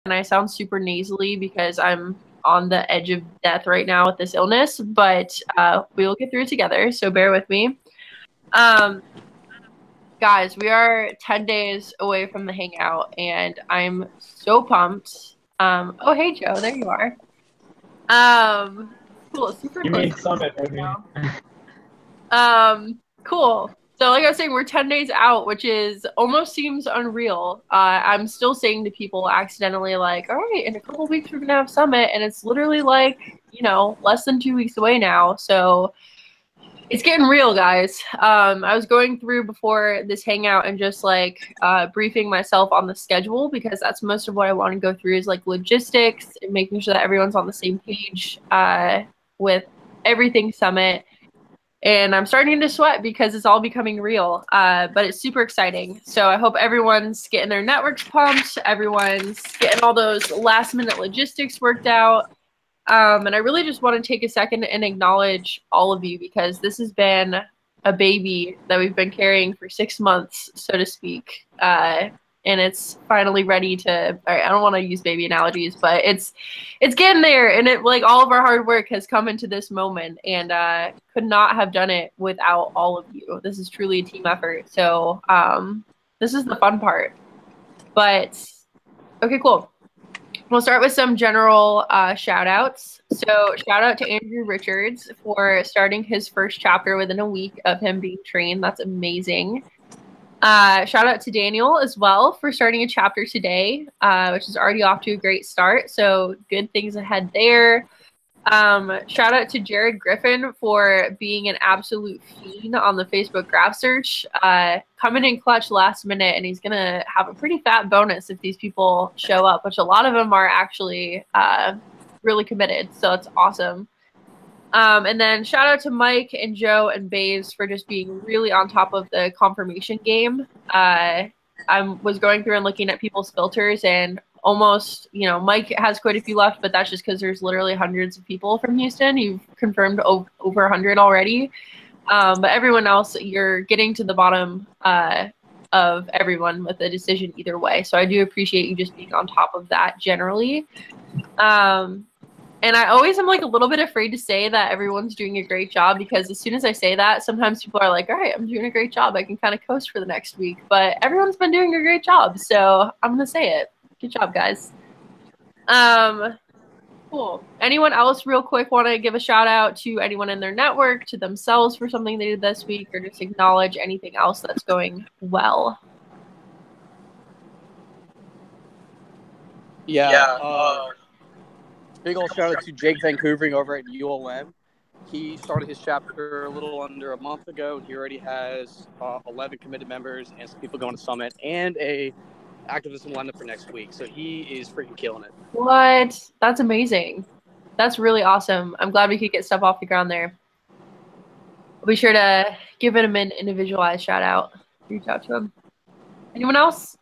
and I sound super nasally because I'm on the edge of death right now with this illness, but we will get through it together, so bear with me. Guys, we are 10 days away from the Hangout, and I'm so pumped. Oh, hey, Joe, there you are. Cool, super You close. mean Summit, baby. Cool. So like I was saying, we're 10 days out, which is almost seems unreal. I'm still saying to people accidentally like, all right, in a couple weeks we're gonna have Summit, and it's literally like, you know, less than 2 weeks away now. So it's getting real, guys. I was going through before this Hangout and just like briefing myself on the schedule, because that's most of what I want to go through is like logistics and making sure that everyone's on the same page with everything Summit. And I'm starting to sweat because it's all becoming real, but it's super exciting. So I hope everyone's getting their networks pumped, everyone's getting all those last minute logistics worked out. And I really just want to take a second and acknowledge all of you, because this has been a baby that we've been carrying for 6 months, so to speak. And it's finally ready to, I don't want to use baby analogies, but it's getting there. And it, like, all of our hard work has come into this moment, and could not have done it without all of you. This is truly a team effort. So this is the fun part. But okay, cool. We'll start with some general shout outs. So shout out to Andrew Richards for starting his first chapter within a week of him being trained. That's amazing. Shout out to Daniel as well for starting a chapter today, which is already off to a great start. So good things ahead there. Shout out to Jared Griffin for being an absolute fiend on the Facebook graph search, coming in clutch last minute, and he's gonna have a pretty fat bonus if these people show up, which a lot of them are actually really committed, so it's awesome. And then shout out to Mike and Joe and Baves for just being really on top of the confirmation game. I was going through and looking at people's filters, and almost, you know, Mike has quite a few left, but that's just because there's literally hundreds of people from Houston. You've confirmed over 100 already. But everyone else, you're getting to the bottom of everyone with a decision either way. So I do appreciate you just being on top of that generally. And I always am like a little bit afraid to say that everyone's doing a great job, because as soon as I say that, sometimes people are like, all right, I'm doing a great job. I can kind of coast for the next week. But everyone's been doing a great job, so I'm going to say it. Good job, guys. Cool. Anyone else real quick want to give a shout out to anyone in their network, to themselves for something they did this week, or just acknowledge anything else that's going well? Yeah. Big old shout out to Jake Vancouvering over at ULM. He started his chapter a little under a month ago, and he already has 11 committed members and some people going to Summit and a activism lined up for next week. So he is freaking killing it. What? That's amazing. That's really awesome. I'm glad we could get stuff off the ground there. I'll be sure to give him an individualized shout out. Reach out to him. Anyone else?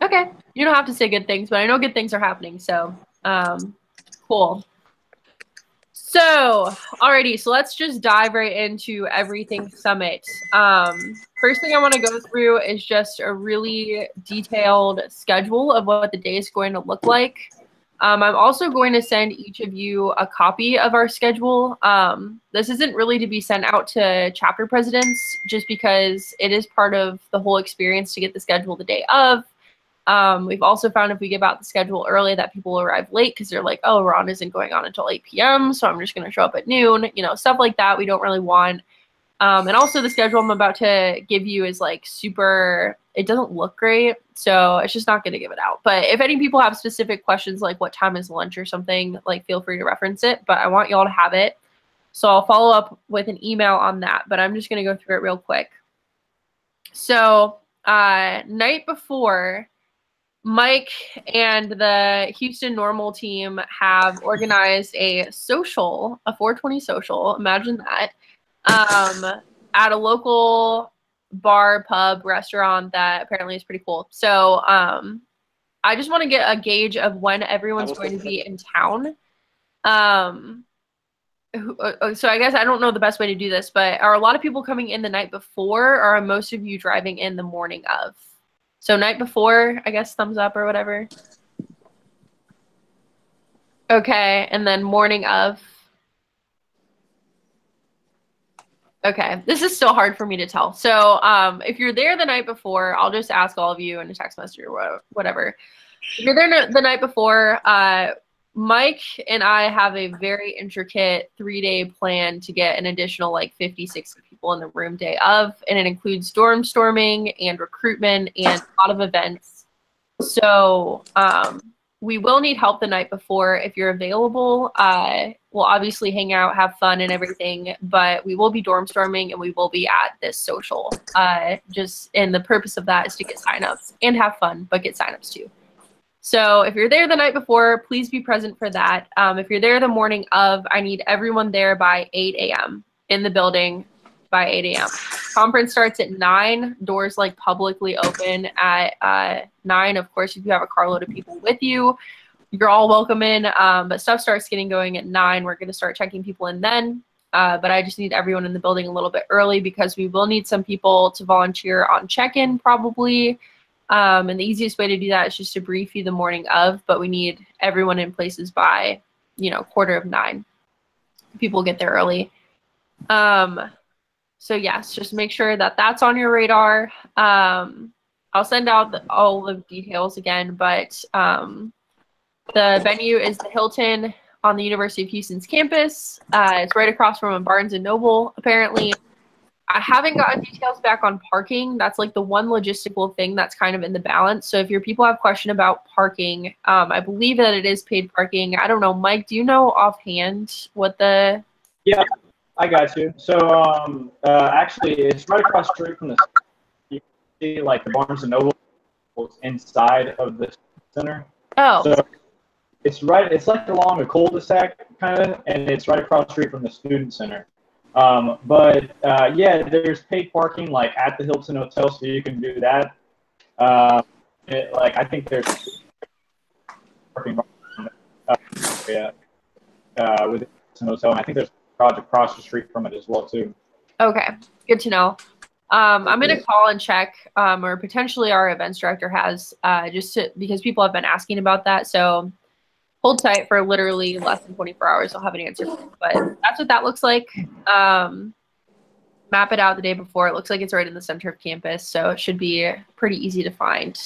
Okay. You don't have to say good things, but I know good things are happening. So cool. So, alrighty, so let's just dive right into everything Summit. First thing I want to go through is just a really detailed schedule of what the day is going to look like. I'm also going to send each of you a copy of our schedule. This isn't really to be sent out to chapter presidents, just because it is part of the whole experience to get the schedule the day of. We've also found if we give out the schedule early that people arrive late because they're like, oh, Ron isn't going on until 8 p.m., so I'm just going to show up at noon, you know, stuff like that we don't really want. And also the schedule I'm about to give you is like super, it doesn't look great, so it's just not going to give it out. But if any people have specific questions like what time is lunch or something, like feel free to reference it, but I want y'all to have it. So I'll follow up with an email on that, but I'm just going to go through it real quick. So night before, Mike and the Houston Normal team have organized a social, a 420 social, imagine that, at a local bar, pub, restaurant that apparently is pretty cool. So I just want to get a gauge of when everyone's going to be in town. So I guess I don't know the best way to do this, but are a lot of people coming in the night before, or are most of you driving in the morning of? So night before, I guess thumbs up or whatever. Okay, and then morning of. Okay, this is still hard for me to tell. So if you're there the night before, I'll just ask all of you in a text message or whatever. If you're there the night before, Mike and I have a very intricate 3-day plan to get an additional like 50, 60 people in the room day of, and it includes dorm storming and recruitment and a lot of events. So we will need help the night before. If you're available, we'll obviously hang out, have fun and everything, but we will be dorm storming and we will be at this social. And the purpose of that is to get signups and have fun, but get signups too. So if you're there the night before, please be present for that. If you're there the morning of, I need everyone there by 8 a.m. in the building by 8 a.m. Conference starts at 9. Doors like publicly open at 9. Of course, if you have a carload of people with you, you're all welcome in. But stuff starts getting going at 9. We're going to start checking people in then. But I just need everyone in the building a little bit early because we will need some people to volunteer on check-in probably. And the easiest way to do that is just to brief you the morning of, but we need everyone in places by, 9:15. People get there early. So yes, just make sure that that's on your radar. I'll send out all the details again, but the venue is the Hilton on the University of Houston's campus. It's right across from a Barnes & Noble, apparently. I haven't gotten details back on parking. That's like the one logistical thing that's kind of in the balance. So if your people have question about parking, I believe that it is paid parking. I don't know. Mike, do you know offhand what the... Yeah, I got you. So actually, it's right across the street from the... You see like the Barnes & Noble inside of the center. Oh. So it's like along a cul-de-sac kind of, and it's right across the street from the student center. Yeah, there's paid parking like at the Hilton Hotel, so you can do that. I think there's parking with the Hilton Hotel, and I think there's a project across the street from it as well too. Okay, good to know. I'm gonna call and check, or potentially our events director has, because people have been asking about that. So hold tight for literally less than 24 hours. I'll have an answer for you. But that's what that looks like. Map it out the day before. It looks like it's right in the center of campus, so it should be pretty easy to find.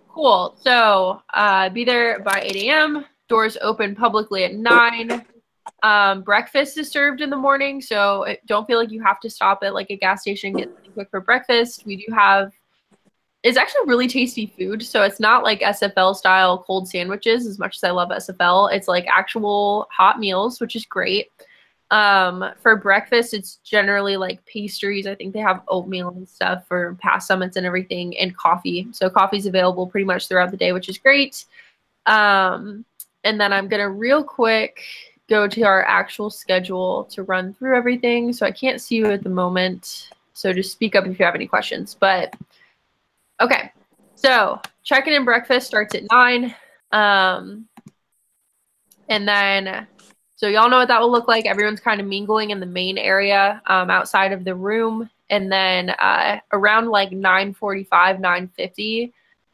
Cool. So be there by 8 a.m. Doors open publicly at 9. Breakfast is served in the morning, so don't feel like you have to stop at like a gas station and get something quick for breakfast. We do have... It's actually really tasty food. So it's not like SFL style cold sandwiches as much as I love SFL. It's like actual hot meals, which is great. For breakfast, it's generally like pastries. I think they have oatmeal and stuff for past summits and everything, and coffee. So coffee's available pretty much throughout the day, which is great. And then I'm going to real quick go to our actual schedule to run through everything. So I can't see you at the moment. So just speak up if you have any questions. But okay, so check-in and breakfast starts at 9. And then, so y'all know what that will look like. Everyone's kind of mingling in the main area outside of the room. And then around like 9:45, 9:50,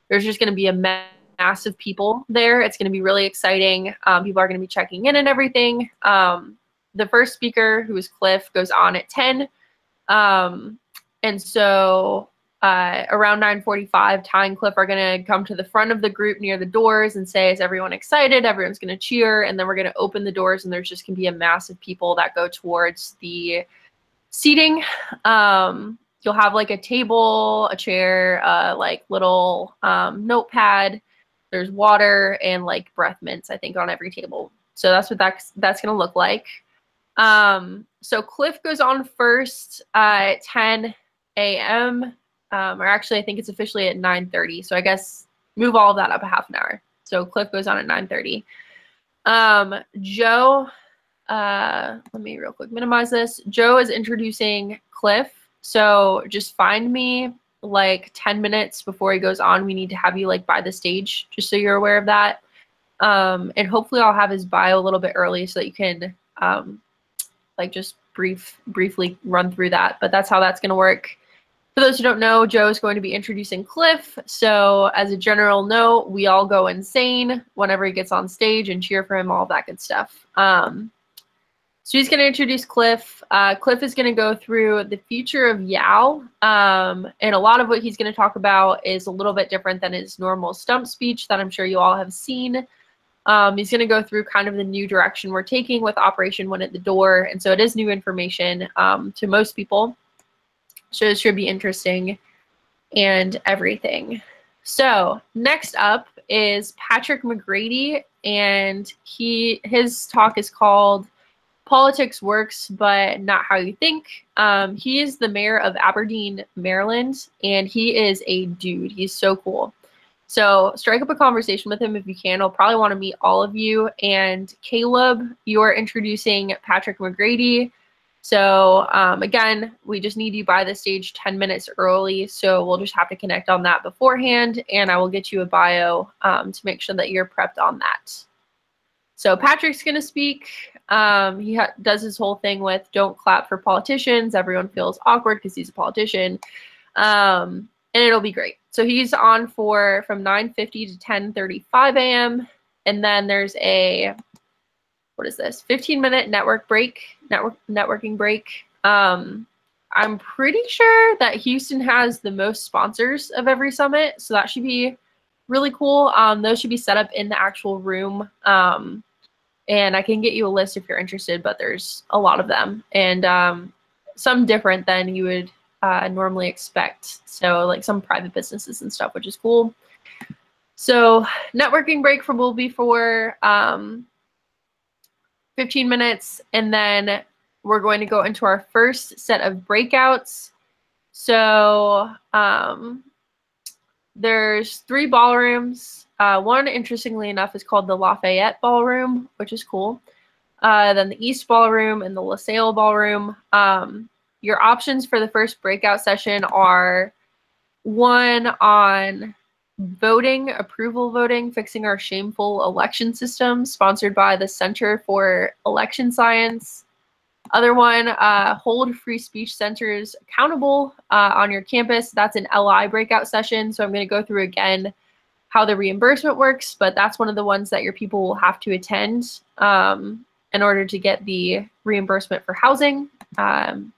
there's just going to be a massive people there. It's going to be really exciting. People are going to be checking in and everything. The first speaker, who is Cliff, goes on at 10. And so... around 9:45, Ty and Cliff are going to come to the front of the group near the doors and say, is everyone excited? Everyone's going to cheer. And then we're going to open the doors, and there's just going to be a massive people that go towards the seating. You'll have like a table, a chair, like little notepad. There's water and like breath mints, I think, on every table. So that's what that's going to look like. So Cliff goes on first at 10 a.m. Or actually, I think it's officially at 9:30. So I guess move all of that up a half an hour. So Cliff goes on at 9:30. Joe, let me real quick minimize this. Joe is introducing Cliff. So just find me like 10 minutes before he goes on. We need to have you like by the stage, just so you're aware of that. And hopefully I'll have his bio a little bit early so that you can like just briefly run through that. But that's how that's going to work. For those who don't know, Joe is going to be introducing Cliff. So as a general note, we all go insane whenever he gets on stage and cheer for him, all that good stuff. So he's going to introduce Cliff. Cliff is going to go through the future of Yao. And a lot of what he's going to talk about is a little bit different than his normal stump speech that I'm sure you all have seen. He's going to go through kind of the new direction we're taking with Operation One at the Door. And so it is new information to most people. So it should be interesting and everything. So next up is Patrick McGrady, and his talk is called Politics Works, but Not How You Think. He is the mayor of Aberdeen, Maryland, and he is a dude. He's so cool. So strike up a conversation with him if you can. He'll probably want to meet all of you. And Caleb, you're introducing Patrick McGrady. So again, we just need you by the stage 10 minutes early. So we'll just have to connect on that beforehand, and I will get you a bio to make sure that you're prepped on that. So Patrick's going to speak. He does his whole thing with don't clap for politicians. Everyone feels awkward because he's a politician. And it'll be great. So he's on from 9:50 to 10:35 a.m. And then there's a, 15-minute networking break. I'm pretty sure that Houston has the most sponsors of every summit, so that should be really cool. Those should be set up in the actual room. And I can get you a list if you're interested, but there's a lot of them, and some different than you would normally expect. So like some private businesses and stuff, which is cool. So networking break will be for 15 minutes, and then we're going to go into our first set of breakouts. So there's 3 ballrooms. One, interestingly enough, is called the Lafayette Ballroom, which is cool. Then the East Ballroom and the LaSalle Ballroom. Your options for the first breakout session are one on approval voting, fixing our shameful election system, sponsored by the Center for Election Science. Other one, hold free speech centers accountable on your campus. That's an LI breakout session. So I'm going to go through again how the reimbursement works, but that's one of the ones that your people will have to attend in order to get the reimbursement for housing. And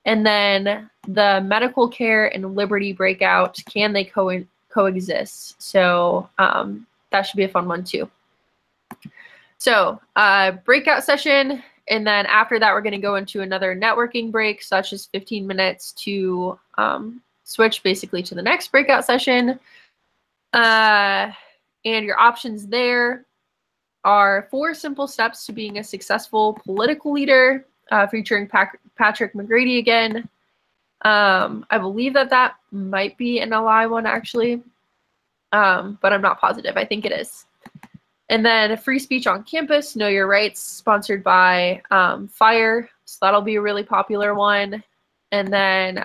then the medical care and liberty breakout, can they coexist? So that should be a fun one too. So breakout session, and then after that we're going to go into another networking break, such as 15 minutes to switch basically to the next breakout session. And your options there are 4 simple steps to being a successful political leader, featuring Patrick McGrady again. I believe that might be an LI one actually, but I'm not positive. I think it is. And then free speech on campus, know your rights, sponsored by FIRE. So that'll be a really popular one. And then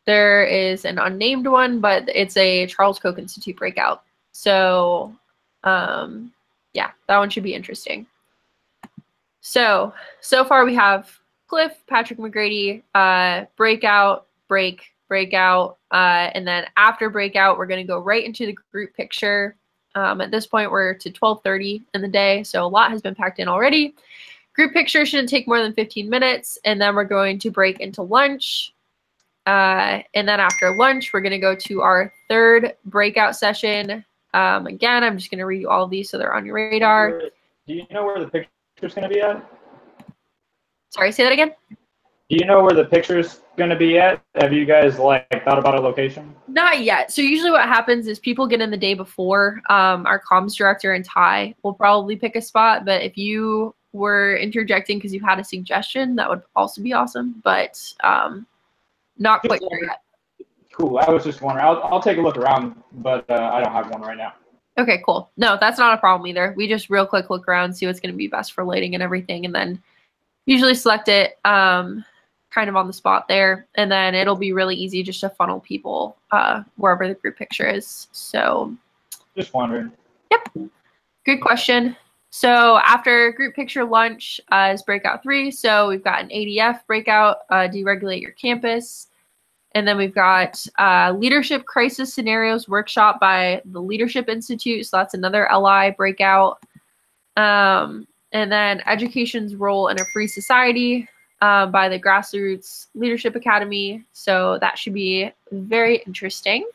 there is an unnamed one, but it's a Charles Koch Institute breakout. So yeah, that one should be interesting. So far we have Cliff, Patrick McGrady, breakout, breakout, and then after breakout, we're going to go right into the group picture. At this point, we're to 12:30 in the day, so a lot has been packed in already. Group picture shouldn't take more than 15 minutes, and then we're going to break into lunch. And then after lunch, we're going to go to our third breakout session. Again, I'm just going to read you all of these so they're on your radar. Do you know where the picture's going to be at? Sorry, say that again? Do you know where the picture's going to be at? Have you guys thought about a location? Not yet. So usually what happens is people get in the day before. Our comms director and Ty will probably pick a spot, but if you were interjecting because you had a suggestion, that would also be awesome, but not quite there yet. Cool. I was just wondering. I'll take a look around, but I don't have one right now. Okay, cool. No, that's not a problem either. We just real quick look around, see what's going to be best for lighting and everything, and then usually select it kind of on the spot there, and then it'll be really easy just to funnel people wherever the group picture is. So just wondering. Yep. Good question. So after group picture lunch is breakout 3. So we've got an ADF breakout, deregulate your campus. And then we've got Leadership Crisis Scenarios Workshop by the Leadership Institute. So that's another LI breakout. And then Education's Role in a Free Society by the Grassroots Leadership Academy. So that should be very interesting.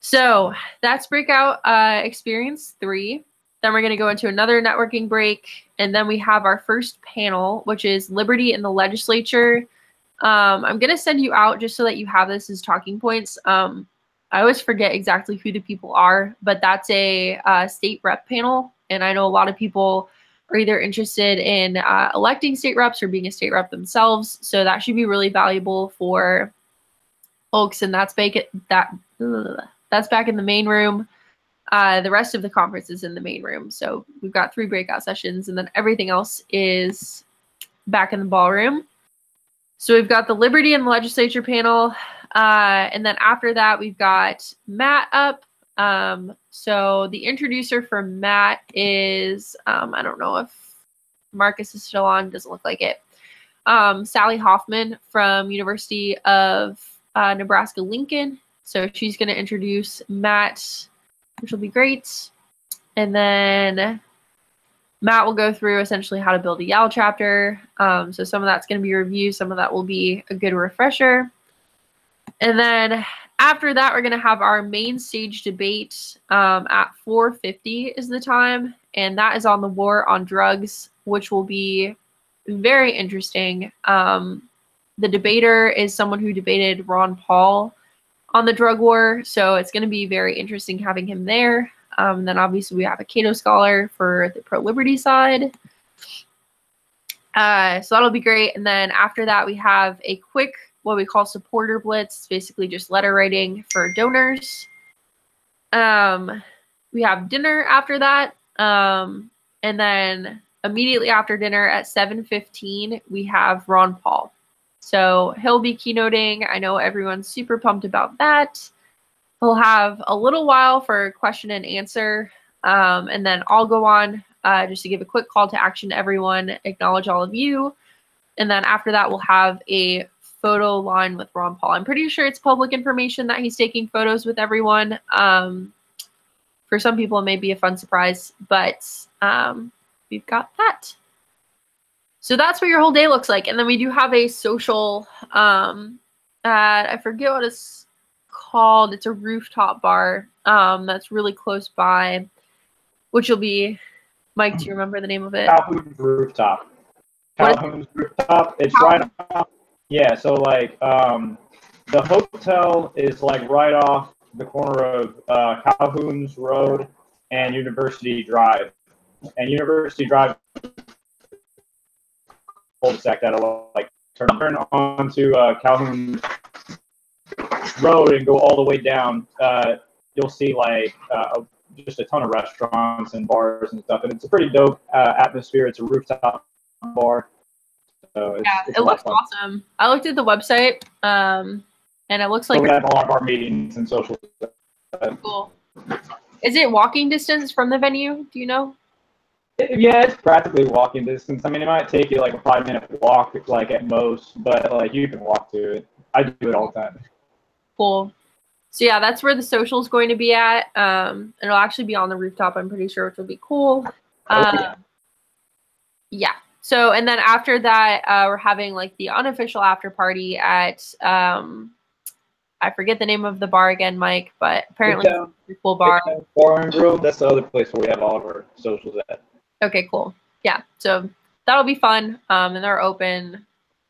So that's breakout experience 3. Then we're going to go into another networking break. And then we have our first panel, which is Liberty in the Legislature. I'm going to send you out just so that you have this as talking points. I always forget exactly who the people are, but that's a state rep panel. And I know a lot of people are either interested in electing state reps or being a state rep themselves. So that should be really valuable for folks. And that's back in the main room. The rest of the conference is in the main room. So we've got 3 breakout sessions, and then everything else is back in the ballroom. So we've got the Liberty and the Legislature panel. And then after that, we've got Matt up. So the introducer for Matt is, I don't know if Marcus is still on, doesn't look like it. Sally Hoffman from University of Nebraska-Lincoln. So she's going to introduce Matt, which will be great. And then Matt will go through essentially how to build a YAL chapter. So some of that's going to be review. Some of that will be a good refresher. And then after that, we're going to have our main stage debate at 4:50 is the time. And that is on the war on drugs, which will be very interesting. The debater is someone who debated Ron Paul on the drug war. So it's going to be very interesting having him there. And then obviously we have a Cato scholar for the pro-liberty side. So that'll be great. And then after that, we have a quick, what we call supporter blitz. It's basically just letter writing for donors. We have dinner after that. And then immediately after dinner at 7:15, we have Ron Paul. So he'll be keynoting. I know everyone's super pumped about that. We'll have a little while for question and answer, and then I'll go on just to give a quick call to action to everyone, acknowledge all of you, and then after that we'll have a photo line with Ron Paul. I'm pretty sure it's public information that he's taking photos with everyone. For some people it may be a fun surprise, but we've got that. So that's what your whole day looks like, and then we do have a social, I forget what it's called. It's a rooftop bar that's really close by, which will be, Mike, do you remember the name of it? Calhoun's Rooftop. Calhoun's Rooftop. It's right off. Yeah, so like the hotel is like right off the corner of Calhoun's Road and University Drive. And University Drive cul-de-sac that'll like turn onto Calhoun Road and go all the way down. You'll see like just a ton of restaurants and bars and stuff, and it's a pretty dope atmosphere. It's a rooftop bar. So it's it looks awesome. I looked at the website, and it looks like we have a lot of our meetings and social stuff. Cool. Is it walking distance from the venue? Do you know? Yeah, it's practically walking distance. I mean, it might take you like a 5-minute walk, like at most, but like you can walk to it. I do it all the time. Cool. So yeah, that's where the social is going to be at. It'll actually be on the rooftop, I'm pretty sure, which will be cool. Yeah. So, and then after that, we're having like the unofficial after party at, I forget the name of the bar again, Mike, but apparently it's a pretty cool bar. Bar and Grill, that's the other place where we have all of our socials at. Okay, cool. Yeah, so that'll be fun, and they're open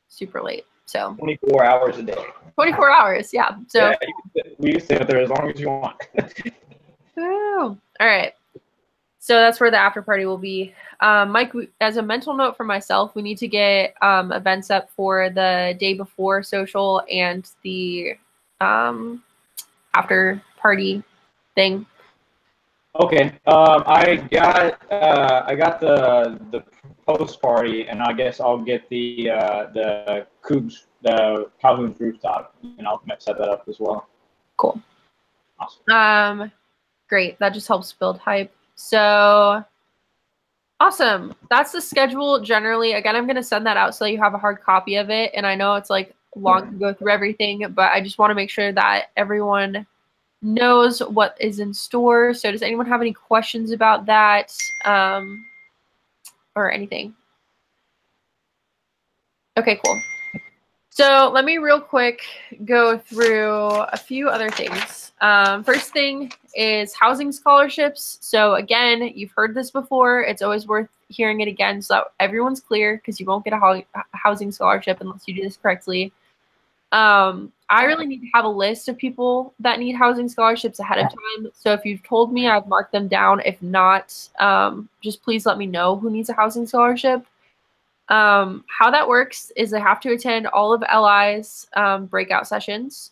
super late. So 24 hours a day. 24 hours, yeah. So yeah, we stay out there as long as you want. Woo. All right. So that's where the after party will be. Mike, as a mental note for myself, we need to get events up for the day before social and the after party thing. Okay. I got the post party, and I guess I'll get the Calhoun's Rooftop, and I'll set that up as well. Cool. Awesome. Great. That just helps build hype. So awesome. That's the schedule generally. Again, I'm going to send that out so that you have a hard copy of it. And I know it's like long to go through everything, but I just want to make sure that everyone knows what is in store. So does anyone have any questions about that or anything? Okay, cool. So let me real quick go through a few other things. First thing is housing scholarships. So again, you've heard this before. It's always worth hearing it again so that everyone's clear, because you won't get a housing scholarship unless you do this correctly. I really need to have a list of people that need housing scholarships ahead of time. So if you've told me, I've marked them down. If not, just please let me know who needs a housing scholarship. How that works is they have to attend all of LI's breakout sessions.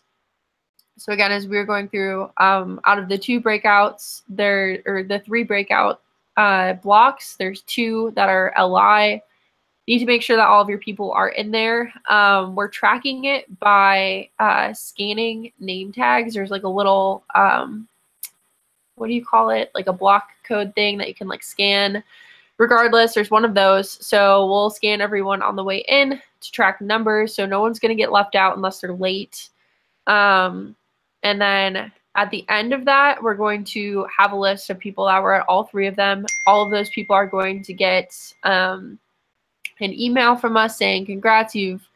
So again, as we were going through, out of the two breakouts, the three breakout blocks, there's two that are LI. You need to make sure that all of your people are in there. We're tracking it by scanning name tags. There's like a little, what do you call it? Like a block code thing that you can like scan. Regardless, there's one of those. So we'll scan everyone on the way in to track numbers. So no one's going to get left out unless they're late. And then at the end of that, we're going to have a list of people that were at all three of them. All of those people are going to get an email from us saying, congrats, you've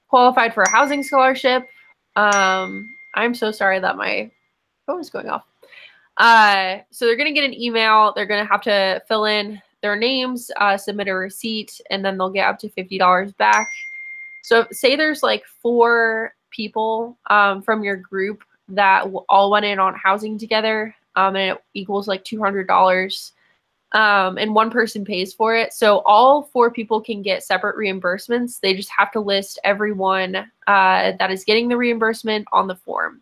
qualified for a housing scholarship. I'm so sorry that my phone is going off. So they're going to get an email. They're going to have to fill in their names, submit a receipt, and then they'll get up to $50 back. So say there's like 4 people from your group that all went in on housing together, and it equals like $200. And one person pays for it. So all 4 people can get separate reimbursements. They just have to list everyone that is getting the reimbursement on the form.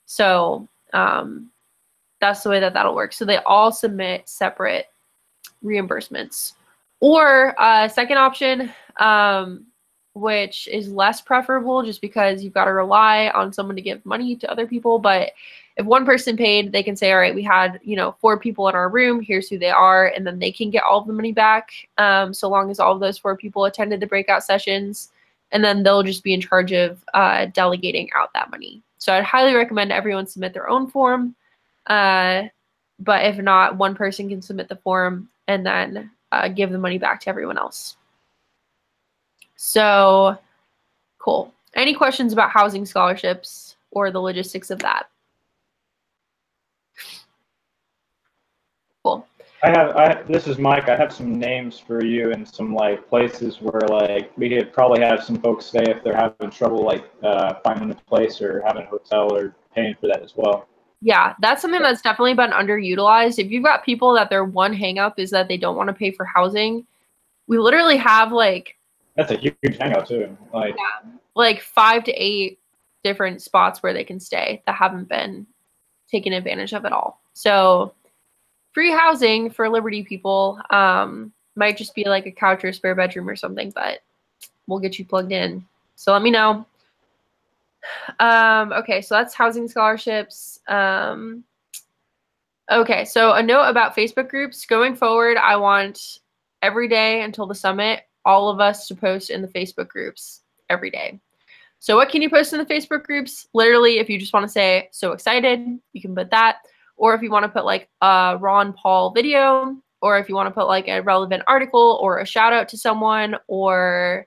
So that's the way that that'll work. So they all submit separate reimbursements. Or second option, which is less preferable just because you've got to rely on someone to give money to other people. But if one person paid, they can say, all right, we had, 4 people in our room, here's who they are, and then they can get all of the money back, so long as all of those 4 people attended the breakout sessions, and then they'll just be in charge of delegating out that money. So I'd highly recommend everyone submit their own form, but if not, one person can submit the form and then give the money back to everyone else. So, cool. Any questions about housing scholarships or the logistics of that? Cool. This is Mike. I have some names for you and some like places where like we could probably have some folks stay if they're having trouble like finding a place or having a hotel or paying for that as well. Yeah, that's something that's definitely been underutilized. If you've got people that their one hang up is that they don't want to pay for housing, we literally have like, that's a huge hangout too. Like 5 to 8 different spots where they can stay that haven't been taken advantage of at all. So free housing for Liberty people might just be like a couch or a spare bedroom or something, but we'll get you plugged in. So let me know. Okay, so that's housing scholarships. Okay, so a note about Facebook groups. Going forward, I want every day until the summit, all of us to post in the Facebook groups every day. So what can you post in the Facebook groups? Literally, if you just want to say, so excited, you can put that. Or if you want to put like a Ron Paul video, or if you want to put like a relevant article or a shout out to someone, or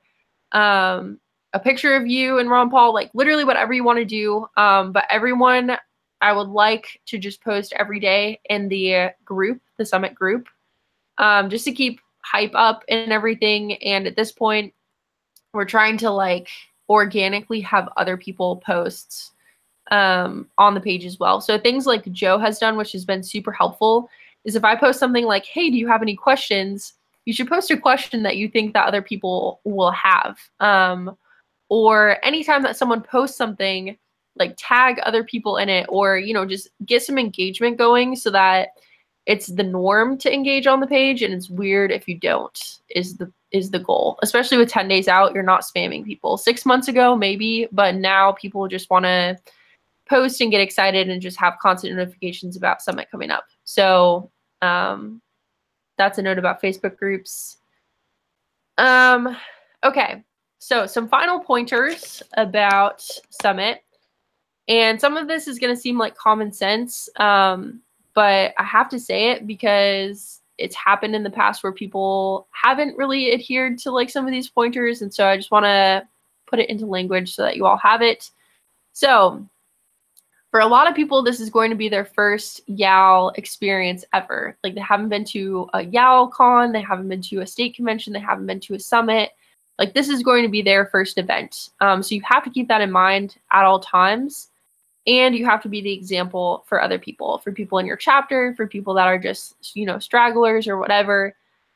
a picture of you and Ron Paul, like literally whatever you want to do. But everyone, I would like to just post every day in the group, the summit group, just to keep hype up and everything. And at this point, we're trying to like organically have other people post on the page as well. So things like Joe has done, which has been super helpful, is if I post something like, hey, do you have any questions? You should post a question that you think that other people will have. Or anytime that someone posts something, like tag other people in it, or, just get some engagement going so that it's the norm to engage on the page, and it's weird if you don't, is the goal. Especially with 10 days out, you're not spamming people. 6 months ago, maybe, but now people just want to post and get excited and just have constant notifications about Summit coming up. So that's a note about Facebook groups. Okay. So some final pointers about Summit. And some of this is going to seem like common sense, but I have to say it because it's happened in the past where people haven't really adhered to like some of these pointers. And so I just want to put it into language so that you all have it. So for a lot of people, this is going to be their first YAL experience ever. Like they haven't been to a YAL con, they haven't been to a state convention, they haven't been to a summit. Like this is going to be their first event. So you have to keep that in mind at all times. And you have to be the example for other people, for people in your chapter, for people that are just, you know, stragglers or whatever.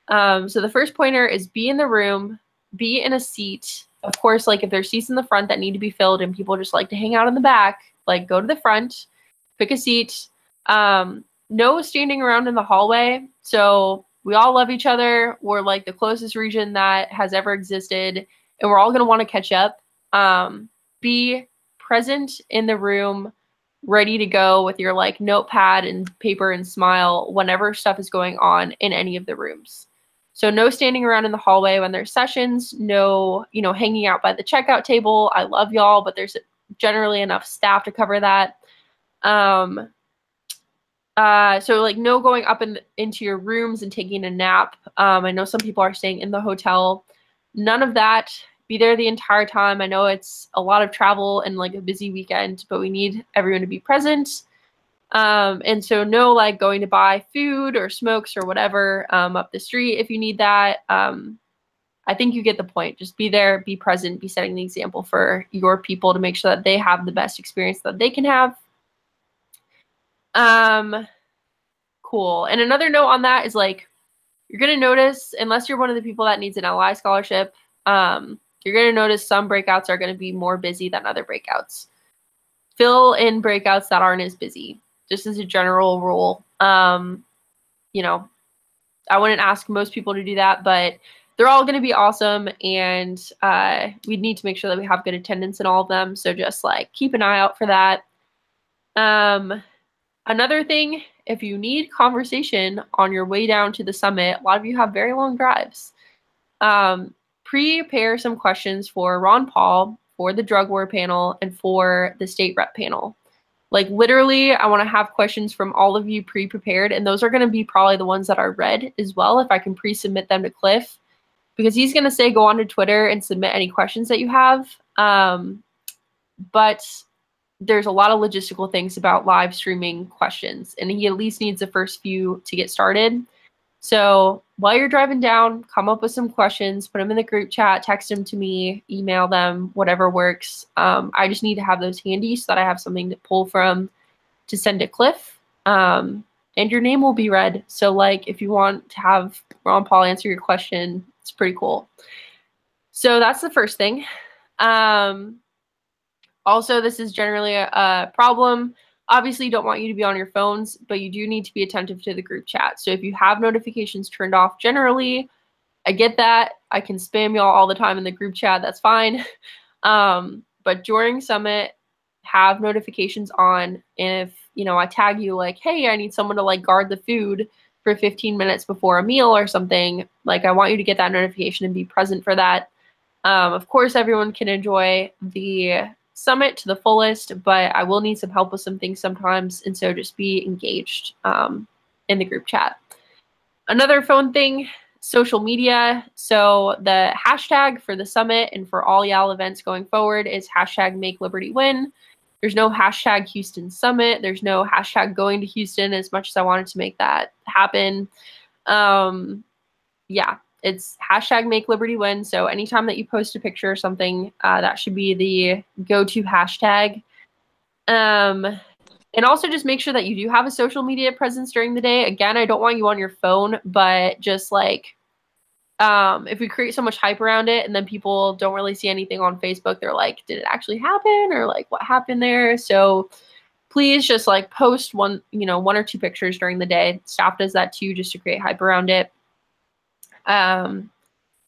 So the first pointer is be in the room, be in a seat. Of course, like if there's seats in the front that need to be filled and people just like to hang out in the back, like go to the front, pick a seat. No standing around in the hallway. So we all love each other. We're like the closest region that has ever existed, and we're all going to want to catch up. Be present in the room, ready to go with your like notepad and paper and smile whenever stuff is going on in any of the rooms. So no standing around in the hallway when there's sessions, no, you know, hanging out by the checkout table. I love y'all, but there's generally enough staff to cover that. So like no going up into your rooms and taking a nap. I know some people are staying in the hotel. None of that. Be there the entire time. I know it's a lot of travel and like a busy weekend, but we need everyone to be present. And so no like going to buy food or smokes or whatever up the street if you need that. I think you get the point. Just be there, be present, be setting the example for your people to make sure that they have the best experience that they can have. Cool. And another note on that is like, you're going to notice, unless you're one of the people that needs an LI scholarship, you're going to notice some breakouts are going to be more busy than other breakouts. Fill in breakouts that aren't as busy, just as a general rule. You know, I wouldn't ask most people to do that, but they're all going to be awesome, and we need to make sure that we have good attendance in all of them. So just like keep an eye out for that. Another thing, if you need conversation on your way down to the summit, a lot of you have very long drives. Prepare some questions for Ron Paul, for the drug war panel, and for the state rep panel. Like literally, I want to have questions from all of you pre-prepared, and those are going to be probably the ones that are read as well if I can pre-submit them to Cliff, because he's going to say go on to Twitter and submit any questions that you have. But there's a lot of logistical things about live streaming questions, and he at least needs the first few to get started. So while you're driving down, come up with some questions, put them in the group chat, text them to me, email them, whatever works. I just need to have those handy so that I have something to pull from to send to Cliff. And your name will be read. So like if you want to have Ron Paul answer your question, it's pretty cool. So that's the first thing. Also, this is generally a problem. Obviously, don't want you to be on your phones, but you do need to be attentive to the group chat. So if you have notifications turned off, generally, I get that. I can spam y'all all the time in the group chat. That's fine. But during Summit, have notifications on. If, you know, I tag you like, hey, I need someone to like guard the food for 15 minutes before a meal or something, like I want you to get that notification and be present for that. Of course, everyone can enjoy the Summit to the fullest, but I will need some help with some things sometimes, and so just be engaged in the group chat. Another phone thing, social media. So the hashtag for the Summit and for all YAL events going forward is hashtag Make Liberty Win. There's no hashtag Houston Summit. There's no hashtag going to Houston, as much as I wanted to make that happen. Yeah. It's hashtag Make Liberty Win. So anytime that you post a picture or something, that should be the go-to hashtag. And also just make sure that you do have a social media presence during the day. Again, I don't want you on your phone, but just like if we create so much hype around it and then people don't really see anything on Facebook, they're like, did it actually happen? Or like, what happened there? So please just like post one or two pictures during the day. Staff does that too, just to create hype around it. And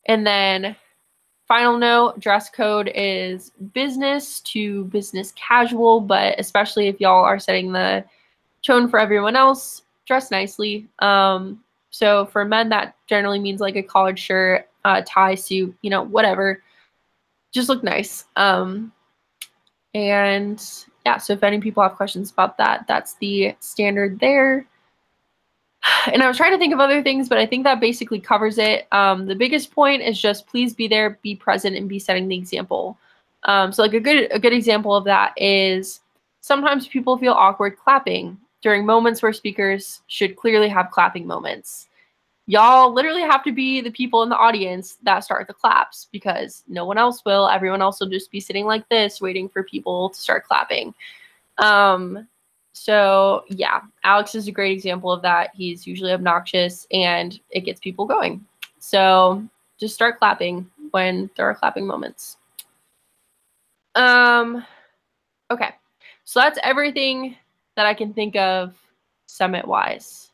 then final note, dress code is business to business casual, but especially if y'all are setting the tone for everyone else, dress nicely. So for men, that generally means like a collared shirt, tie, suit, whatever. just look nice. And yeah, so if any people have questions about that, that's the standard there. And I was trying to think of other things, but I think that basically covers it. The biggest point is just please be there, be present, and be setting the example. So like a good example of that is sometimes people feel awkward clapping during moments where speakers should clearly have clapping moments. Y'all literally have to be the people in the audience that start the claps because no one else will. Everyone else will just be sitting like this waiting for people to start clapping. So yeah, Alex is a great example of that. He's usually obnoxious and it gets people going. So just start clapping when there are clapping moments. Okay, so that's everything that I can think of summit-wise.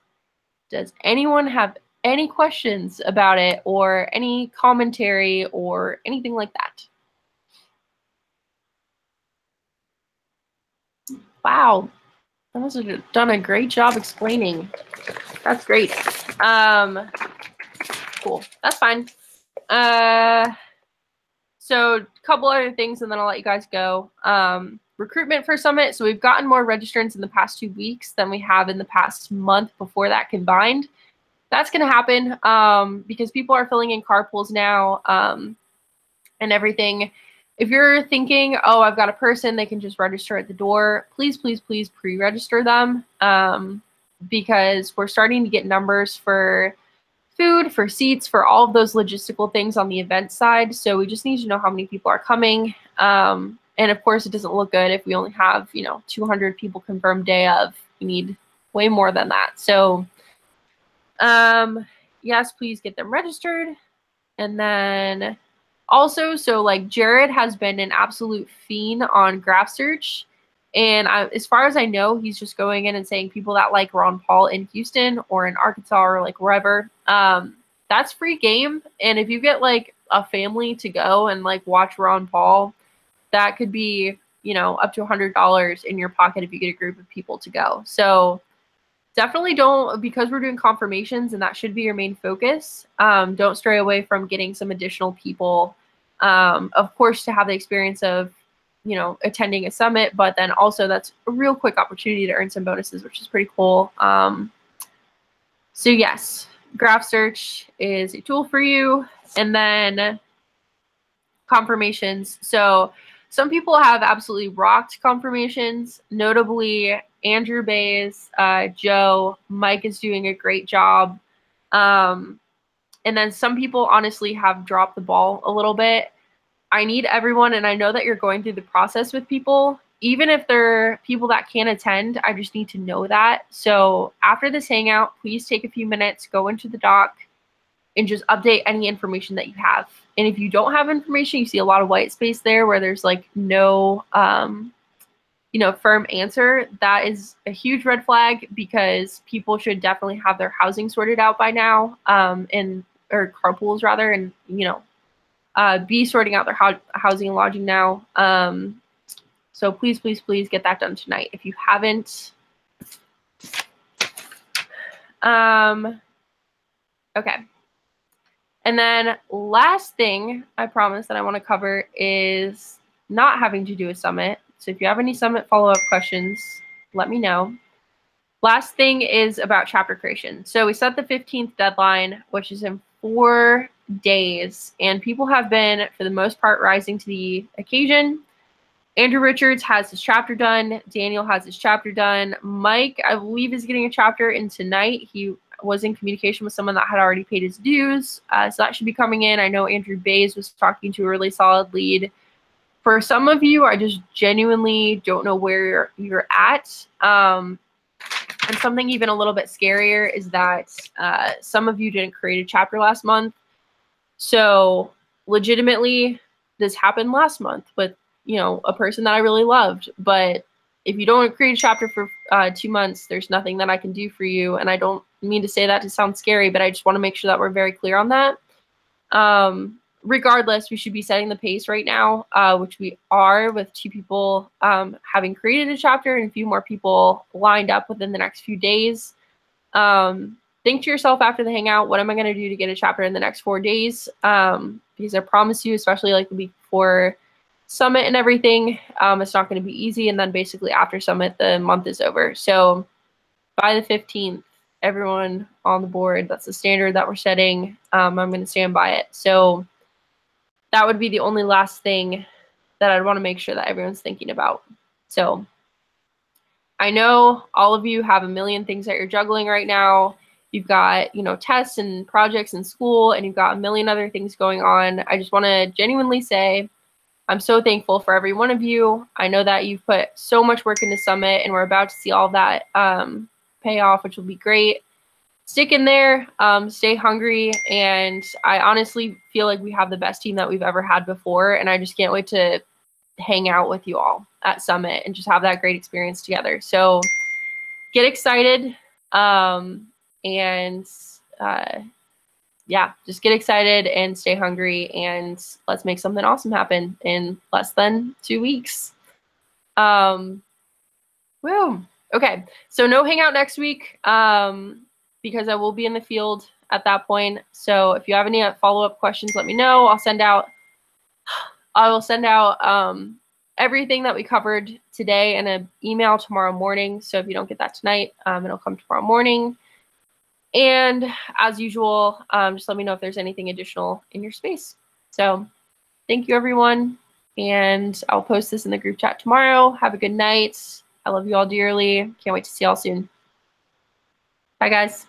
Does anyone have any questions about it or any commentary or anything like that? Wow, I must have done a great job explaining. That's great. Cool, that's fine. So a couple other things and then I'll let you guys go. Recruitment for Summit. So we've gotten more registrants in the past 2 weeks than we have in the past month before that combined. That's going to happen because people are filling in carpools now and everything. If you're thinking, oh, I've got a person, they can just register at the door, please, please, please pre-register them because we're starting to get numbers for food, for seats, for all of those logistical things on the event side. So we just need to know how many people are coming. And of course, it doesn't look good if we only have, 200 people confirmed day of. We need way more than that. So yes, please get them registered. And then also, so like Jared has been an absolute fiend on graph search. And as far as I know, he's just going in and saying people that like Ron Paul in Houston or in Arkansas or like wherever, that's free game. And if you get like a family to go and like watch Ron Paul, that could be, up to $100 in your pocket if you get a group of people to go. So definitely don't, because we're doing confirmations and that should be your main focus, don't stray away from getting some additional people, of course, to have the experience of, attending a summit, but then also that's a real quick opportunity to earn some bonuses, which is pretty cool. So yes, graph search is a tool for you. And then confirmations. So some people have absolutely rocked confirmations, notably Andrew Bays, Joe, Mike is doing a great job. And then some people honestly have dropped the ball a little bit. I need everyone, and I know that you're going through the process with people. Even if they're people that can't attend, I just need to know that. So after this hangout, please take a few minutes, go into the doc, and just update any information that you have. And if you don't have information, you see a lot of white space there where there's like no, firm answer. That is a huge red flag because people should definitely have their housing sorted out by now, or carpools rather, and be sorting out their housing and lodging now. So please, please, please get that done tonight if you haven't. Okay. And then last thing I promise that I want to cover is not having to do a summit. So if you have any summit follow-up questions, let me know. Last thing is about chapter creation. So we set the 15th deadline, which is in 4 days, and people have been, for the most part, rising to the occasion. Andrew Richards has his chapter done. Daniel has his chapter done. Mike, I believe, is getting a chapter in tonight. He was in communication with someone that had already paid his dues, so that should be coming in. I know Andrew Bays was talking to a really solid lead. For some of you, I just genuinely don't know where you're at. And something even a little bit scarier is that some of you didn't create a chapter last month. So legitimately, this happened last month with, a person that I really loved. But if you don't create a chapter for 2 months, there's nothing that I can do for you. And I don't mean to say that to sound scary, but I just want to make sure that we're very clear on that. Regardless, we should be setting the pace right now, which we are with 2 people having created a chapter and a few more people lined up within the next few days. Think to yourself after the hangout, what am I going to do to get a chapter in the next 4 days? Because I promise you, especially like the week before Summit and everything. It's not going to be easy. And then basically after Summit, the month is over. So by the 15th, everyone on the board, that's the standard that we're setting. I'm going to stand by it. So that would be the only last thing that I'd want to make sure that everyone's thinking about. So I know all of you have a million things that you're juggling right now. You've got, you know, tests and projects in school, and you've got a million other things going on. I just want to genuinely say I'm so thankful for every one of you. I know that you've put so much work into Summit, and we're about to see all that pay off, which will be great. Stick in there, stay hungry, and I honestly feel like we have the best team that we've ever had before, and I just can't wait to hang out with you all at Summit and just have that great experience together. So get excited, yeah, just get excited and stay hungry, and let's make something awesome happen in less than 2 weeks. Woo. Okay, so no hangout next week because I will be in the field at that point. So if you have any follow-up questions, let me know. I will send out everything that we covered today in an email tomorrow morning. So if you don't get that tonight, it'll come tomorrow morning. And as usual, just let me know if there's anything additional in your space. So thank you, everyone. And I'll post this in the group chat tomorrow. Have a good night. I love you all dearly. Can't wait to see y'all soon. Bye, guys.